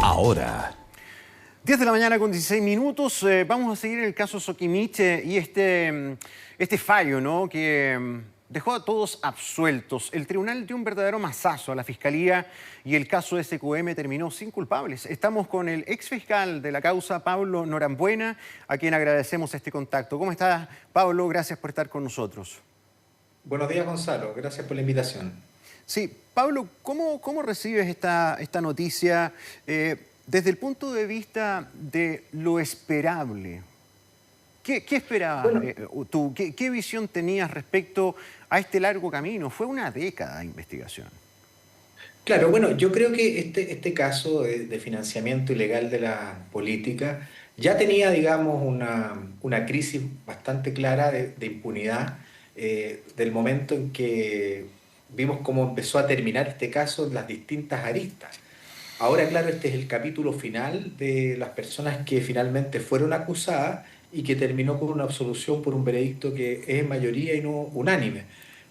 ahora. 10 de la mañana con 16 minutos. Vamos a seguir el caso Soquimich y este fallo, ¿no?, que dejó a todos absueltos. El tribunal dio un verdadero mazazo a la Fiscalía y el caso SQM terminó sin culpables. Estamos con el exfiscal de la causa, Pablo Norambuena, a quien agradecemos este contacto. ¿Cómo está, Pablo? Gracias por estar con nosotros. Buenos días, Gonzalo. Gracias por la invitación. Sí, Pablo, ¿cómo recibes esta noticia desde el punto de vista de lo esperable? ¿Qué esperabas tú? ¿Qué visión tenías respecto a este largo camino? Fue una década de investigación. Claro, bueno, yo creo que este caso de financiamiento ilegal de la política ya tenía, digamos, una crisis bastante clara de impunidad del momento en que vimos cómo empezó a terminar este caso en las distintas aristas. Ahora, claro, este es el capítulo final de las personas que finalmente fueron acusadas y que terminó con una absolución por un veredicto que es en mayoría y no unánime.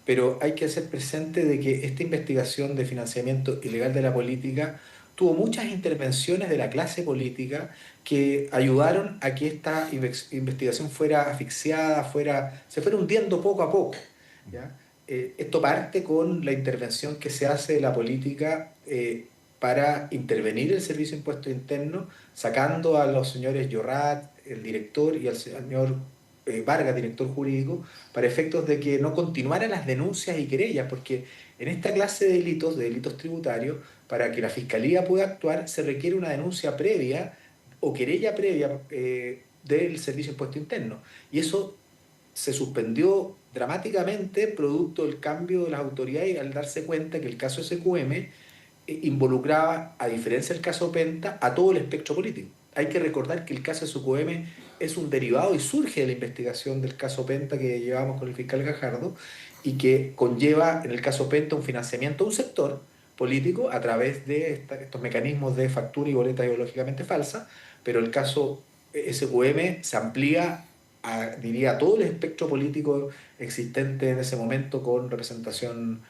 Pero hay que hacer presente de que esta investigación de financiamiento ilegal de la política tuvo muchas intervenciones de la clase política que ayudaron a que esta investigación fuera asfixiada, se fuera hundiendo poco a poco, ¿ya? Esto parte con la intervención que se hace de la política para intervenir el Servicio de Impuestos Internos, sacando a los señores Llorat, el director, y al señor Vargas, director jurídico, para efectos de que no continuaran las denuncias y querellas, porque en esta clase de delitos tributarios, para que la Fiscalía pueda actuar, se requiere una denuncia previa o querella previa del Servicio de Impuestos Internos. Y eso se suspendió dramáticamente producto del cambio de las autoridades al darse cuenta que el caso SQM involucraba, a diferencia del caso Penta, a todo el espectro político. Hay que recordar que el caso SQM es un derivado y surge de la investigación del caso Penta que llevamos con el fiscal Gajardo y que conlleva, en el caso Penta, un financiamiento a un sector político a través de estos mecanismos de factura y boleta ideológicamente falsa, pero el caso SQM se amplía diría, a todo el espectro político existente en ese momento con representación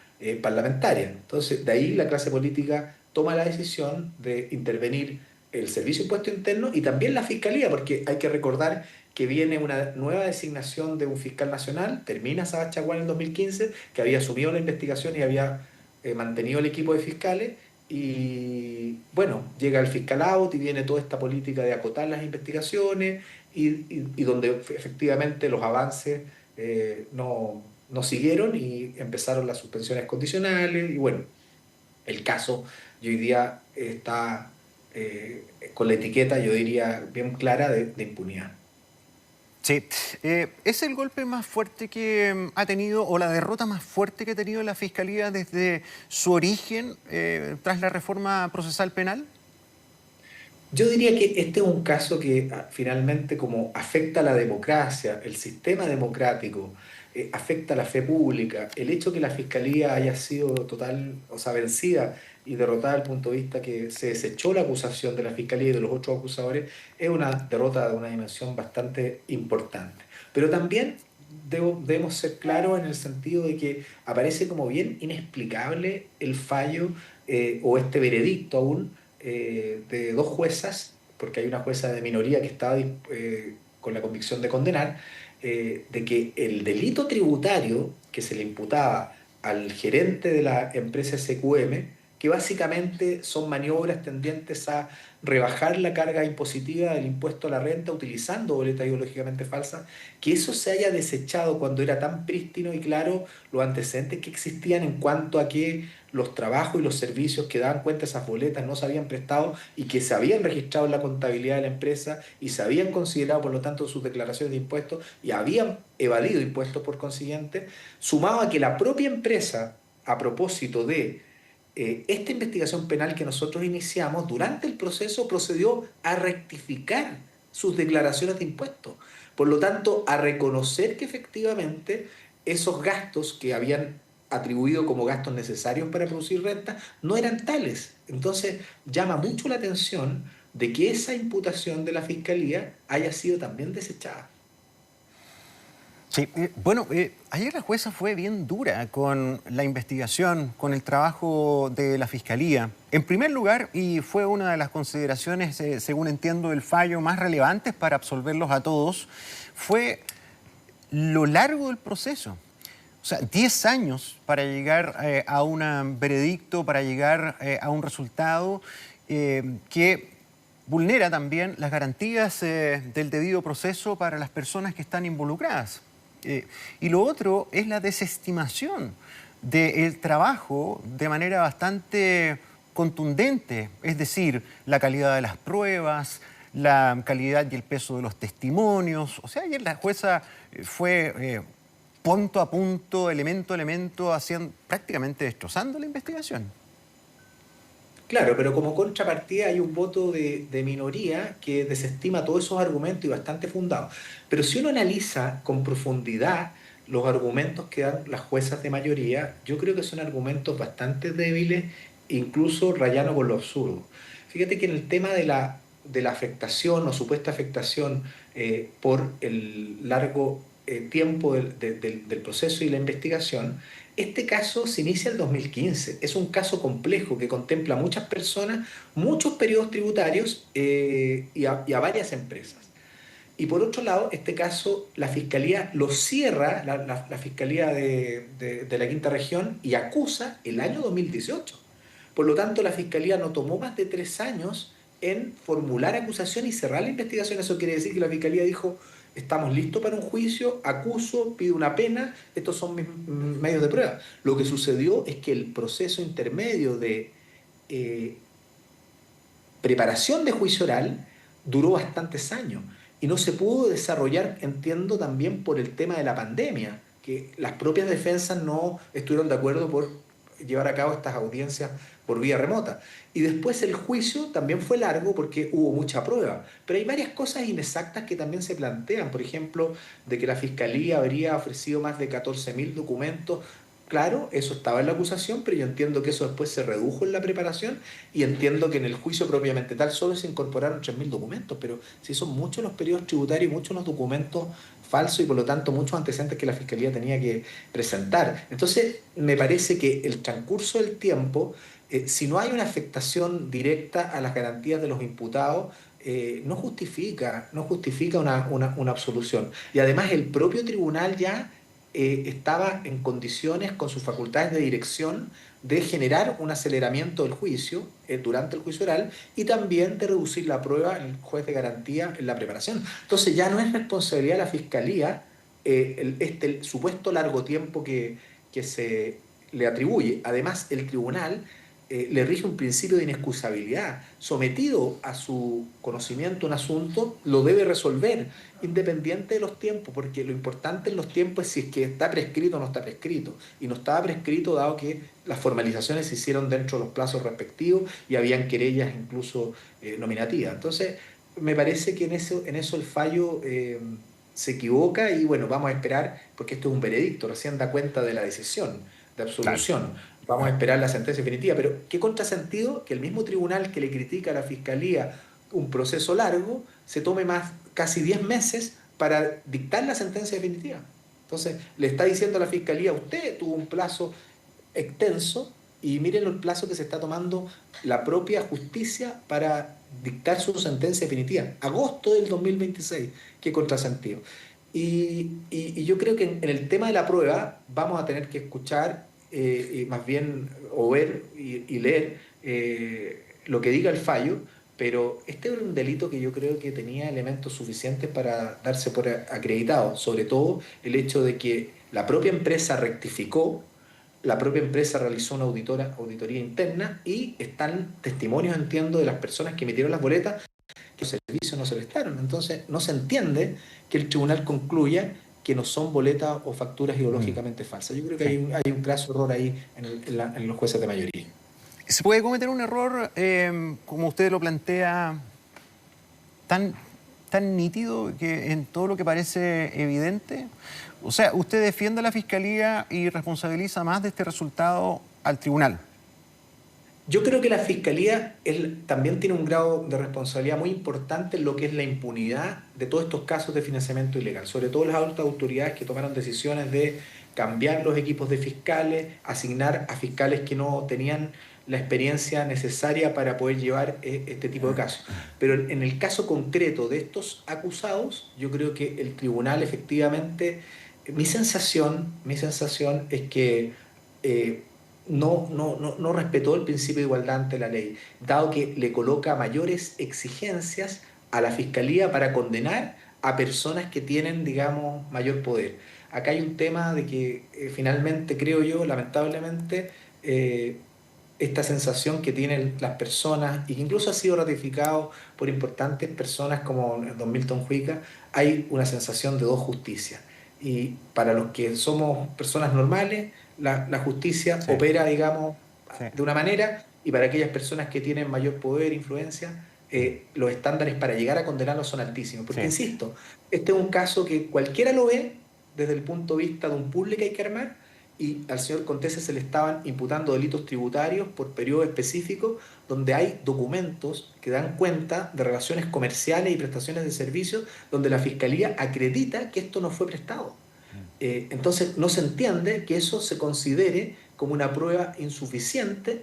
parlamentaria. Entonces, de ahí la clase política toma la decisión de intervenir el Servicio de Impuestos Internos y también la Fiscalía, porque hay que recordar que viene una nueva designación de un fiscal nacional, termina Sabas Chaguán en el 2015, que había asumido la investigación y había mantenido el equipo de fiscales, y bueno, llega el fiscal out y viene toda esta política de acotar las investigaciones y donde efectivamente los avances no siguieron y empezaron las suspensiones condicionales y bueno, el caso hoy día está con la etiqueta, yo diría, bien clara de impunidad. Sí, ¿es el golpe más fuerte que ha tenido o la derrota más fuerte que ha tenido la Fiscalía desde su origen tras la reforma procesal penal? Yo diría que este es un caso que finalmente como afecta a la democracia, el sistema democrático, afecta a la fe pública, el hecho que la Fiscalía haya sido vencida y derrotada desde el punto de vista que se desechó la acusación de la Fiscalía y de los otros acusadores, es una derrota de una dimensión bastante importante. Pero también debemos ser claros en el sentido de que aparece como bien inexplicable el fallo o este veredicto aún de dos juezas, porque hay una jueza de minoría que estaba con la convicción de condenar, de que el delito tributario que se le imputaba al gerente de la empresa SQM, que básicamente son maniobras tendientes a rebajar la carga impositiva del impuesto a la renta utilizando boletas ideológicamente falsas, que eso se haya desechado cuando era tan prístino y claro los antecedentes que existían en cuanto a que los trabajos y los servicios que daban cuenta de esas boletas no se habían prestado y que se habían registrado en la contabilidad de la empresa y se habían considerado por lo tanto sus declaraciones de impuestos y habían evadido impuestos por consiguiente, sumado a que la propia empresa, a propósito de esta investigación penal que nosotros iniciamos, durante el proceso procedió a rectificar sus declaraciones de impuestos. Por lo tanto, a reconocer que efectivamente esos gastos que habían atribuido como gastos necesarios para producir renta no eran tales. Entonces, llama mucho la atención de que esa imputación de la Fiscalía haya sido también desechada. Sí, ayer la jueza fue bien dura con la investigación, con el trabajo de la Fiscalía. En primer lugar, y fue una de las consideraciones, según entiendo, del fallo más relevantes para absolverlos a todos, fue lo largo del proceso. O sea, 10 años para llegar a un veredicto, para llegar a un resultado que vulnera también las garantías del debido proceso para las personas que están involucradas. Y lo otro es la desestimación del trabajo de manera bastante contundente, es decir, la calidad de las pruebas, la calidad y el peso de los testimonios. O sea, ayer la jueza fue punto a punto, elemento a elemento, prácticamente destrozando la investigación. Claro, pero como contrapartida hay un voto de minoría que desestima todos esos argumentos y bastante fundados. Pero si uno analiza con profundidad los argumentos que dan las juezas de mayoría, yo creo que son argumentos bastante débiles, incluso rayando con lo absurdo. Fíjate que en el tema de la afectación o supuesta afectación por el largo tiempo del proceso y la investigación, este caso se inicia en el 2015. Es un caso complejo que contempla a muchas personas, muchos periodos tributarios y a varias empresas. Y por otro lado, este caso, la Fiscalía lo cierra, la Fiscalía de la Quinta Región, y acusa el año 2018. Por lo tanto, la Fiscalía no tomó más de 3 años en formular acusación y cerrar la investigación. Eso quiere decir que la Fiscalía dijo, estamos listos para un juicio, acuso, pido una pena, estos son mis medios de prueba. Lo que sucedió es que el proceso intermedio de eh, preparación de juicio oral duró bastantes años y no se pudo desarrollar, entiendo, también por el tema de la pandemia, que las propias defensas no estuvieron de acuerdo por llevar a cabo estas audiencias por vía remota. Y después el juicio también fue largo porque hubo mucha prueba, pero hay varias cosas inexactas que también se plantean, por ejemplo, de que la Fiscalía habría ofrecido más de 14.000 documentos. Claro, eso estaba en la acusación, pero yo entiendo que eso después se redujo en la preparación y entiendo que en el juicio propiamente tal solo se incorporaron 3.000 documentos, pero sí son muchos los periodos tributarios y muchos los documentos falsos y por lo tanto muchos antecedentes que la Fiscalía tenía que presentar. Entonces, me parece que el transcurso del tiempo, si no hay una afectación directa a las garantías de los imputados, no justifica una absolución. Y además el propio tribunal ya estaba en condiciones con sus facultades de dirección de generar un aceleramiento del juicio durante el juicio oral y también de reducir la prueba en el juez de garantía en la preparación. Entonces ya no es responsabilidad de la Fiscalía el supuesto largo tiempo que se le atribuye. Además, el tribunal le rige un principio de inexcusabilidad. Sometido a su conocimiento un asunto, lo debe resolver, independiente de los tiempos, porque lo importante en los tiempos es si es que está prescrito o no está prescrito. Y no estaba prescrito dado que las formalizaciones se hicieron dentro de los plazos respectivos y habían querellas incluso nominativas. Entonces, me parece que en eso el fallo se equivoca y bueno, vamos a esperar, porque esto es un veredicto, recién da cuenta de la decisión de Claro. absolución. Vamos a esperar la sentencia definitiva, pero qué contrasentido que el mismo tribunal que le critica a la Fiscalía un proceso largo se tome más casi 10 meses para dictar la sentencia definitiva. Entonces, le está diciendo a la Fiscalía, usted tuvo un plazo extenso y miren el plazo que se está tomando la propia justicia para dictar su sentencia definitiva. Agosto del 2026, qué contrasentido. Y yo creo que en el tema de la prueba vamos a tener que escuchar, más bien, o ver y leer lo que diga el fallo, pero este era un delito que yo creo que tenía elementos suficientes para darse por acreditado, sobre todo el hecho de que la propia empresa rectificó, la propia empresa realizó una auditoría interna y están testimonios, entiendo, de las personas que emitieron las boletas que los servicios no se prestaron. Entonces, no se entiende que el tribunal concluya que no son boletas o facturas Mm, ideológicamente falsas. Yo creo que sí. hay un graso error ahí en los jueces de mayoría. ¿Se puede cometer un error, como usted lo plantea, tan, tan nítido que en todo lo que parece evidente? O sea, usted defiende a la Fiscalía y responsabiliza más de este resultado al tribunal. Yo creo que la Fiscalía también tiene un grado de responsabilidad muy importante en lo que es la impunidad de todos estos casos de financiamiento ilegal, sobre todo las altas autoridades que tomaron decisiones de cambiar los equipos de fiscales, asignar a fiscales que no tenían la experiencia necesaria para poder llevar este tipo de casos. Pero en el caso concreto de estos acusados, yo creo que el tribunal efectivamente, mi sensación es que no respetó el principio de igualdad ante la ley, dado que le coloca mayores exigencias a la Fiscalía para condenar a personas que tienen, digamos, mayor poder. Acá hay un tema de que finalmente, creo yo, lamentablemente, esta sensación que tienen las personas, y que incluso ha sido ratificado por importantes personas como don Milton Juica, hay una sensación de dos justicias. Y para los que somos personas normales, la justicia Sí, opera, digamos, sí. de una manera, y para aquellas personas que tienen mayor poder, influencia, los estándares para llegar a condenarlos son altísimos. Porque, Sí. insisto, este es un caso que cualquiera lo ve desde el punto de vista de un puzzle que hay que armar, y al señor Contese se le estaban imputando delitos tributarios por periodo específico, donde hay documentos que dan cuenta de relaciones comerciales y prestaciones de servicios, donde la Fiscalía acredita que esto no fue prestado. Entonces, no se entiende que eso se considere como una prueba insuficiente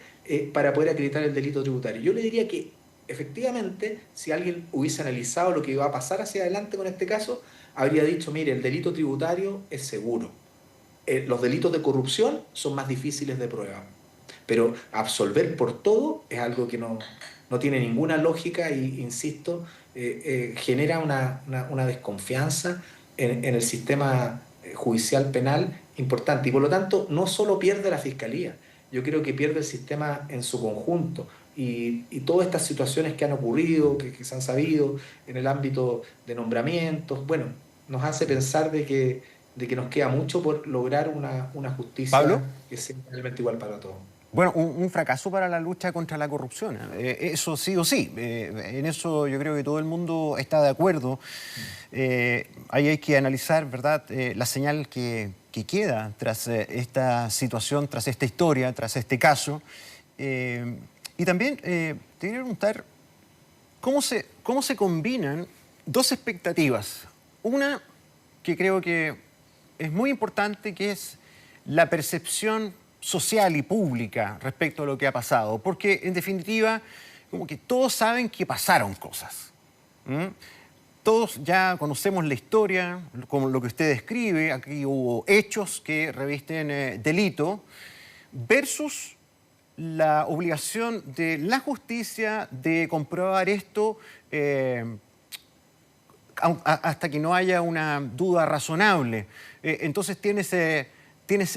para poder acreditar el delito tributario. Yo le diría que, efectivamente, si alguien hubiese analizado lo que iba a pasar hacia adelante con este caso, habría dicho, mire, el delito tributario es seguro. Los delitos de corrupción son más difíciles de prueba. Pero absolver por todo es algo que no tiene ninguna lógica y, insisto, genera una desconfianza en el sistema judicial penal importante. Y por lo tanto, no solo pierde la Fiscalía, yo creo que pierde el sistema en su conjunto. Y todas estas situaciones que han ocurrido, que se han sabido en el ámbito de nombramientos, bueno, nos hace pensar de que nos queda mucho por lograr una Pablo. justicia que sea realmente igual para todos. Bueno, un fracaso para la lucha contra la corrupción. Eso sí o sí. En eso yo creo que todo el mundo está de acuerdo. Ahí hay que analizar, ¿verdad?, la señal que queda tras esta situación, tras esta historia, tras este caso. Y también te quería preguntar cómo se combinan dos expectativas. Una que creo que es muy importante, que es la percepción social y pública respecto a lo que ha pasado, porque en definitiva, como que todos saben que pasaron cosas. ¿Mm? Todos ya conocemos la historia, como lo que usted describe, aquí hubo hechos que revisten delito, versus la obligación de la justicia de comprobar esto hasta que no haya una duda razonable. Entonces tienes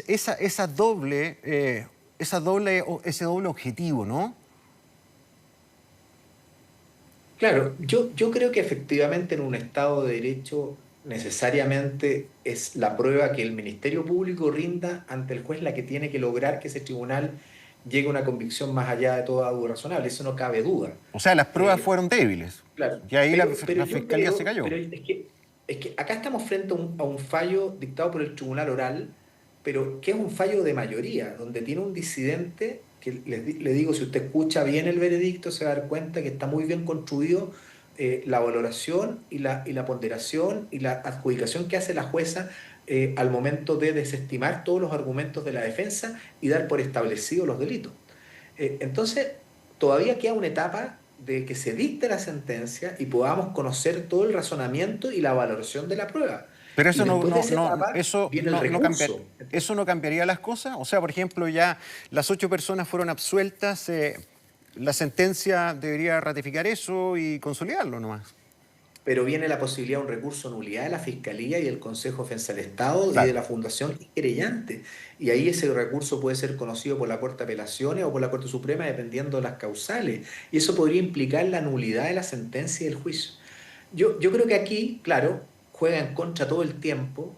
ese doble objetivo, ¿no? Claro, yo creo que efectivamente en un Estado de Derecho necesariamente es la prueba que el Ministerio Público rinda ante el juez la que tiene que lograr que ese tribunal llegue a una convicción más allá de toda duda razonable, eso no cabe duda. O sea, las pruebas Eh, fueron débiles. claro, Y ahí pero la yo fiscalía se creo, cayó. pero es que acá estamos frente a un fallo dictado por el Tribunal Oral, pero que es un fallo de mayoría, donde tiene un disidente que le digo, si usted escucha bien el veredicto, se va a dar cuenta que está muy bien construido la valoración y la ponderación y la adjudicación que hace la jueza al momento de desestimar todos los argumentos de la defensa y dar por establecidos los delitos. Entonces, todavía queda una etapa de que se dicte la sentencia y podamos conocer todo el razonamiento y la valoración de la prueba. Pero Y después de esa etapa viene el recurso. eso no cambiaría las cosas. O sea, por ejemplo, ya las 8 personas fueron absueltas. La sentencia debería ratificar eso y consolidarlo nomás. Pero viene la posibilidad de un recurso de nulidad de la Fiscalía y el Consejo de Defensa del Estado y de Claro. la Fundación querellante. Y ahí ese recurso puede ser conocido por la Corte de Apelaciones o por la Corte Suprema, dependiendo de las causales. Y eso podría implicar la nulidad de la sentencia y del juicio. Yo creo que aquí, claro, juega en contra todo el tiempo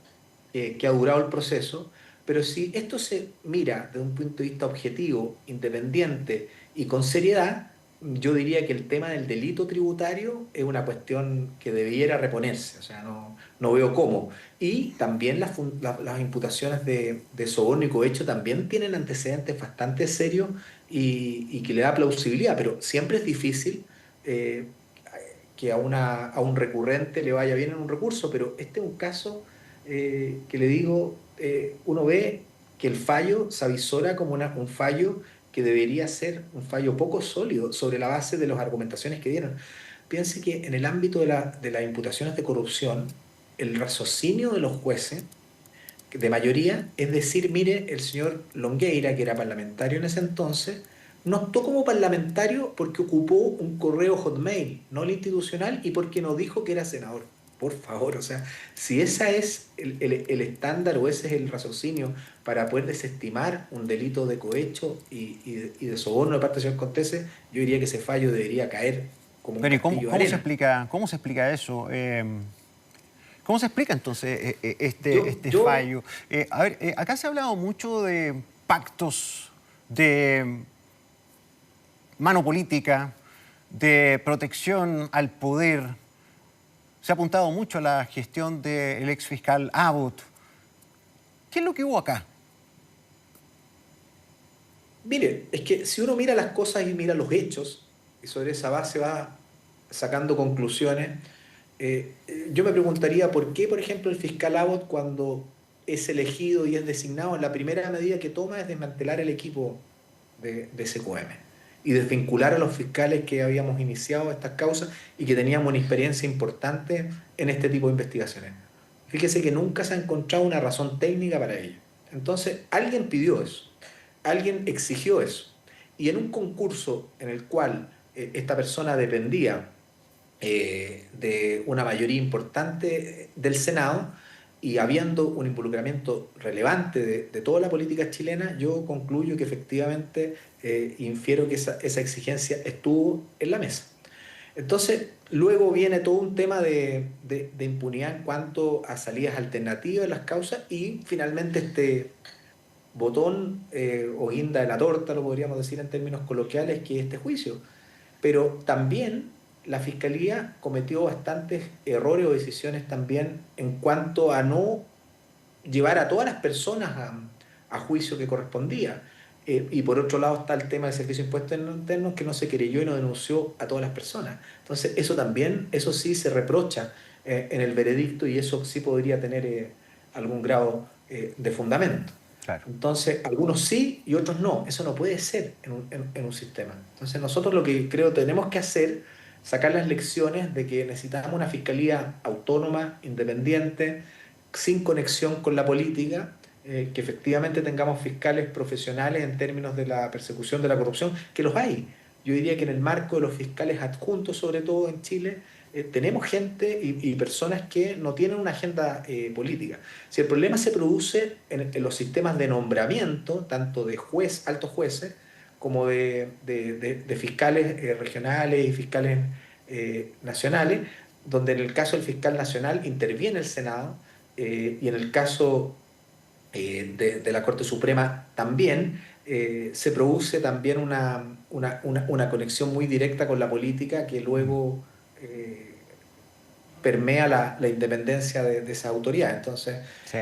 que ha durado el proceso, pero si esto se mira desde un punto de vista objetivo, independiente y con seriedad, yo diría que el tema del delito tributario es una cuestión que debiera reponerse, o sea, no veo cómo. Y también las imputaciones de soborno y cohecho también tienen antecedentes bastante serios y que le da plausibilidad, pero siempre es difícil que a un recurrente le vaya bien en un recurso, pero este es un caso que le digo, uno ve que el fallo se avisora como un fallo que debería ser un fallo poco sólido sobre la base de las argumentaciones que dieron. Piense que en el ámbito de las imputaciones de corrupción, el raciocinio de los jueces de mayoría es decir, mire, el señor Longueira, que era parlamentario en ese entonces, no actuó como parlamentario porque ocupó un correo Hotmail, no el institucional, y porque no dijo que era senador. Por favor, o sea, si ese es el estándar o ese es el raciocinio para poder desestimar un delito de cohecho y de soborno de parte del señor Contese, yo diría que ese fallo debería caer como un Pero ¿y castillo de arena. cómo se explica eso? ¿Cómo se explica entonces este Yo fallo? A ver, acá se ha hablado mucho de pactos, de mano política, de protección al poder. Se ha apuntado mucho a la gestión del ex fiscal Abbott. ¿Qué es lo que hubo acá? Mire, es que si uno mira las cosas y mira los hechos, y sobre esa base va sacando conclusiones, yo me preguntaría por qué, por ejemplo, el fiscal Abbott, cuando es elegido y es designado, la primera medida que toma es desmantelar el equipo de SQM y desvincular a los fiscales que habíamos iniciado estas causas y que teníamos una experiencia importante en este tipo de investigaciones. Fíjese que nunca se ha encontrado una razón técnica para ello. Entonces, alguien pidió eso. Alguien exigió eso. Y en un concurso en el cual esta persona dependía de una mayoría importante del Senado y habiendo un involucramiento relevante de toda la política chilena, yo concluyo que efectivamente infiero que esa exigencia estuvo en la mesa. Entonces, luego viene todo un tema de impunidad en cuanto a salidas alternativas de las causas y finalmente este botón o guinda de la torta, lo podríamos decir en términos coloquiales, que es este juicio. Pero también la Fiscalía cometió bastantes errores o decisiones también en cuanto a no llevar a todas las personas a juicio que correspondía. Y por otro lado está el tema del Servicio de Impuestos Internos que no se querelló y no denunció a todas las personas. Entonces eso también, eso sí se reprocha en el veredicto y eso sí podría tener algún grado de fundamento. Claro. Entonces, algunos sí y otros no. Eso no puede ser en un sistema. Entonces, nosotros lo que creo tenemos que hacer, sacar las lecciones de que necesitamos una fiscalía autónoma, independiente, sin conexión con la política, que efectivamente tengamos fiscales profesionales en términos de la persecución de la corrupción, que los hay. Yo diría que en el marco de los fiscales adjuntos, sobre todo en Chile, tenemos gente y personas que no tienen una agenda política. Si el problema se produce en los sistemas de nombramiento, tanto de altos jueces, como de fiscales regionales y fiscales nacionales, donde en el caso del fiscal nacional interviene el Senado y en el caso de la Corte Suprema también, se produce también una conexión muy directa con la política que luego permea la independencia de esa autoridad. Entonces, Sí.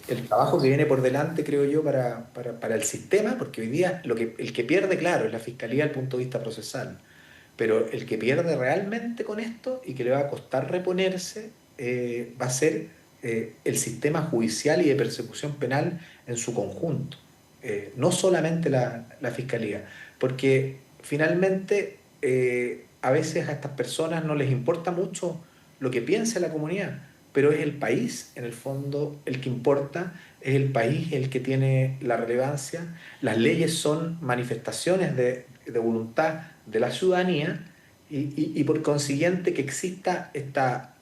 el trabajo que viene por delante, creo yo, para el sistema, porque hoy día el que pierde, claro, es la Fiscalía desde el punto de vista procesal, pero el que pierde realmente con esto y que le va a costar reponerse va a ser el sistema judicial y de persecución penal en su conjunto, no solamente la Fiscalía, porque finalmente a veces a estas personas no les importa mucho lo que piense la comunidad, pero es el país, en el fondo, el que importa, es el país el que tiene la relevancia. Las leyes son manifestaciones de voluntad de la ciudadanía y por consiguiente que exista esta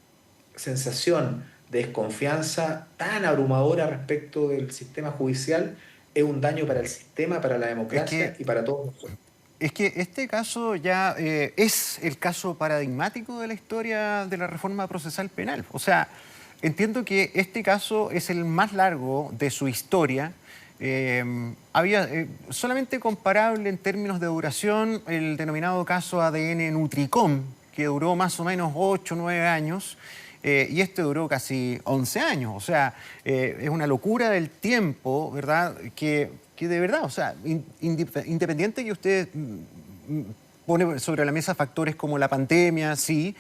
sensación de desconfianza tan abrumadora respecto del sistema judicial es un daño para el sistema, para la Es democracia que y para todos nosotros. Es que este caso ya es el caso paradigmático de la historia de la reforma procesal penal. O sea, entiendo que este caso es el más largo de su historia. Había solamente comparable en términos de duración el denominado caso ADN Nutricom, que duró más o menos 8 o 9 años. Y este duró casi 11 años. O sea, es una locura del tiempo, ¿verdad?, que que de verdad, o sea, independiente que usted pone sobre la mesa factores como la pandemia, sí,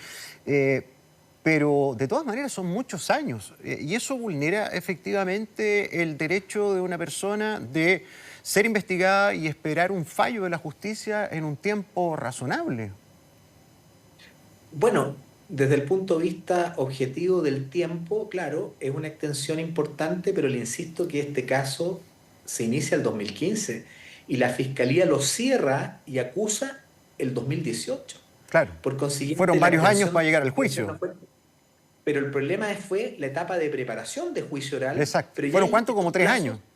pero de todas maneras son muchos años y eso vulnera efectivamente el derecho de una persona de ser investigada y esperar un fallo de la justicia en un tiempo razonable. Bueno, desde el punto de vista objetivo del tiempo, claro, es una extensión importante, pero le insisto que este caso se inicia el 2015 y la fiscalía lo cierra y acusa el 2018. Claro, Por consiguiente, fueron la varios años extensión para de llegar al investigación no juicio. fue. Pero el problema fue la etapa de preparación de juicio oral, Exacto. pero ya ¿Fueron cuánto? Como estos 3 años. plazos.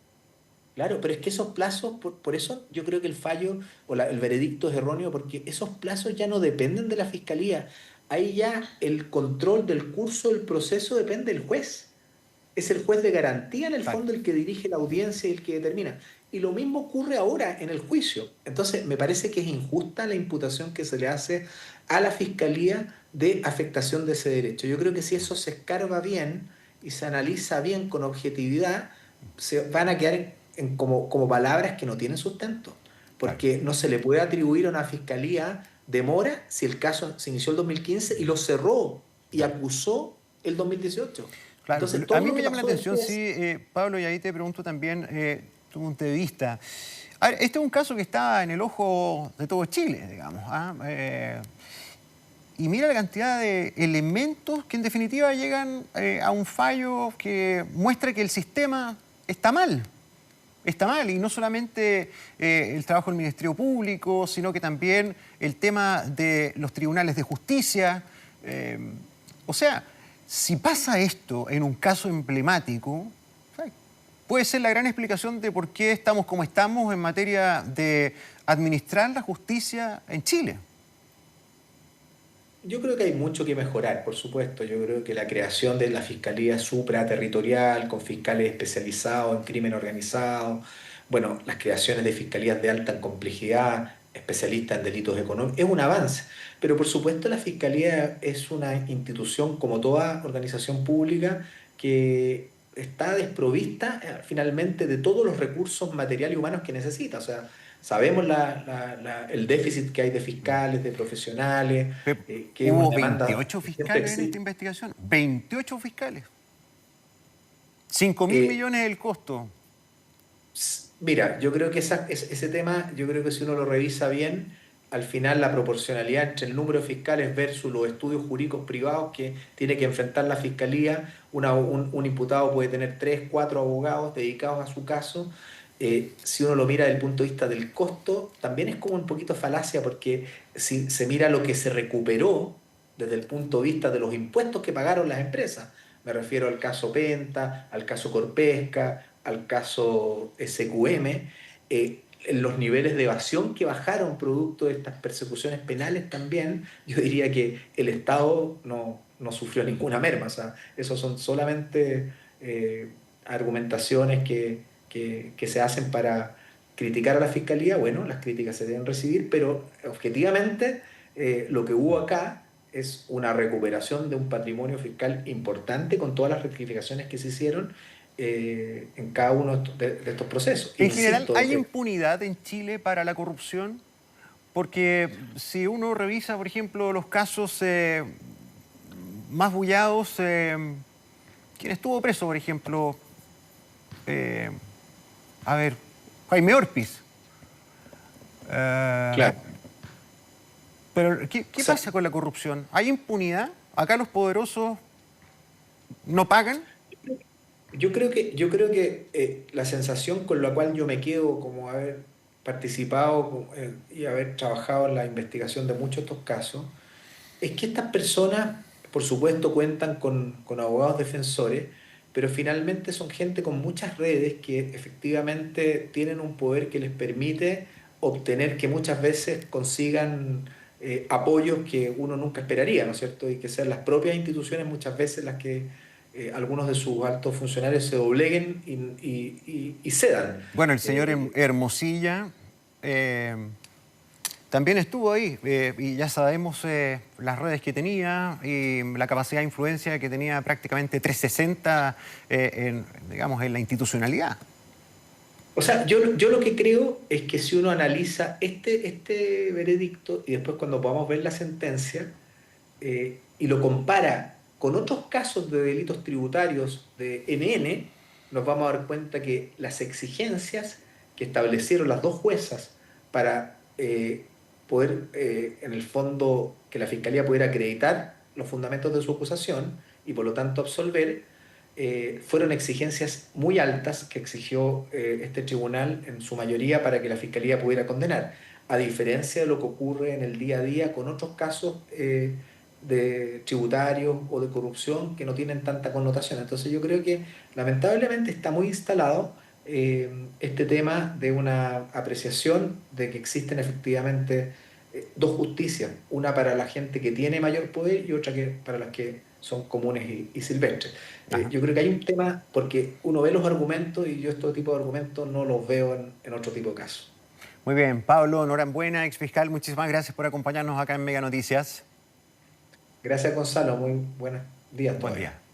Claro, pero es que esos plazos, por eso yo creo que el fallo o el veredicto es erróneo, porque esos plazos ya no dependen de la fiscalía. Ahí ya el control del curso del proceso depende del juez. Es el juez de garantía, en el Claro. fondo, el que dirige la audiencia y el que determina. Y lo mismo ocurre ahora en el juicio. Entonces, me parece que es injusta la imputación que se le hace a la fiscalía de afectación de ese derecho. Yo creo que si eso se escarba bien y se analiza bien con objetividad, se van a quedar como palabras que no tienen sustento. Claro. Porque no se le puede atribuir a una fiscalía demora si el caso se inició el 2015 y lo cerró y Claro. acusó el 2018. Claro, Entonces, a todo mí lo me que llama la pasó atención, sí, después. Pablo, y ahí te pregunto también tu punto de vista. A ver, este es un caso que está en el ojo de todo Chile, digamos. ¿Ah? Y mira la cantidad de elementos que en definitiva llegan a un fallo que muestra que el sistema está mal. Está mal, y no solamente el trabajo del Ministerio Público, sino que también el tema de los tribunales de justicia. O sea, si pasa esto en un caso emblemático, puede ser la gran explicación de por qué estamos como estamos en materia de administrar la justicia en Chile. Yo creo que hay mucho que mejorar, por supuesto. Yo creo que la creación de la Fiscalía Supraterritorial, con fiscales especializados en crimen organizado, bueno, las creaciones de fiscalías de alta complejidad, especialistas en delitos económicos, es un avance. Pero por supuesto la Fiscalía es una institución, como toda organización pública, que está desprovista finalmente de todos los recursos materiales y humanos que necesita. O sea, sabemos el déficit que hay de fiscales, de profesionales, que es una Hubo demanda 28 que siempre fiscales en esta existe. investigación. 28 fiscales. 5.000 Eh, millones el costo. Mira, yo creo que ese tema, yo creo que si uno lo revisa bien, al final la proporcionalidad entre el número de fiscales versus los estudios jurídicos privados que tiene que enfrentar la fiscalía, un imputado puede tener 3, 4 abogados dedicados a su caso. Si uno lo mira desde el punto de vista del costo, también es como un poquito falacia porque si se mira lo que se recuperó desde el punto de vista de los impuestos que pagaron las empresas, me refiero al caso Penta, al caso Corpesca, al caso SQM, los niveles de evasión que bajaron producto de estas persecuciones penales también, yo diría que el Estado no sufrió ninguna merma. O sea, esos son solamente argumentaciones que se hacen para criticar a la Fiscalía. Bueno, las críticas se deben recibir, pero objetivamente lo que hubo acá es una recuperación de un patrimonio fiscal importante con todas las rectificaciones que se hicieron en cada uno de estos procesos. En general, Insisto, ¿hay impunidad en Chile para la corrupción? Porque si uno revisa, por ejemplo, los casos más bullados, ¿quién estuvo preso, por ejemplo? Eh, a ver, Jaime Orpiz. Eh, claro. pero, ¿qué O sea, pasa con la corrupción? ¿Hay impunidad? ¿Acá los poderosos no pagan? yo creo que la sensación con la cual yo me quedo como haber participado y haber trabajado en la investigación de muchos de estos casos es que estas personas, por supuesto, cuentan con abogados defensores, pero finalmente son gente con muchas redes que efectivamente tienen un poder que les permite obtener que muchas veces consigan apoyos que uno nunca esperaría, ¿no es cierto? Y que sean las propias instituciones muchas veces las que algunos de sus altos funcionarios se dobleguen y cedan. Bueno, el señor Eh, Hermosilla también estuvo ahí y ya sabemos las redes que tenía y la capacidad de influencia que tenía prácticamente 360 digamos, en la institucionalidad. O sea, yo lo que creo es que si uno analiza este veredicto y después cuando podamos ver la sentencia y lo compara con otros casos de delitos tributarios de NN, nos vamos a dar cuenta que las exigencias que establecieron las dos juezas para poder, en el fondo, que la Fiscalía pudiera acreditar los fundamentos de su acusación y por lo tanto absolver, fueron exigencias muy altas que exigió este tribunal en su mayoría para que la Fiscalía pudiera condenar, a diferencia de lo que ocurre en el día a día con otros casos de tributarios o de corrupción que no tienen tanta connotación. Entonces yo creo que lamentablemente está muy instalado este tema de una apreciación de que existen efectivamente dos justicias, una para la gente que tiene mayor poder y otra que para las que son comunes y silvestres. Ajá. Yo creo que hay un tema porque uno ve los argumentos y yo este tipo de argumentos no los veo en otro tipo de casos. Muy bien, Pablo, enhorabuena, ex fiscal, muchísimas gracias por acompañarnos acá en Mega Noticias. Gracias, Gonzalo. Muy buenos días Buen día. todavía.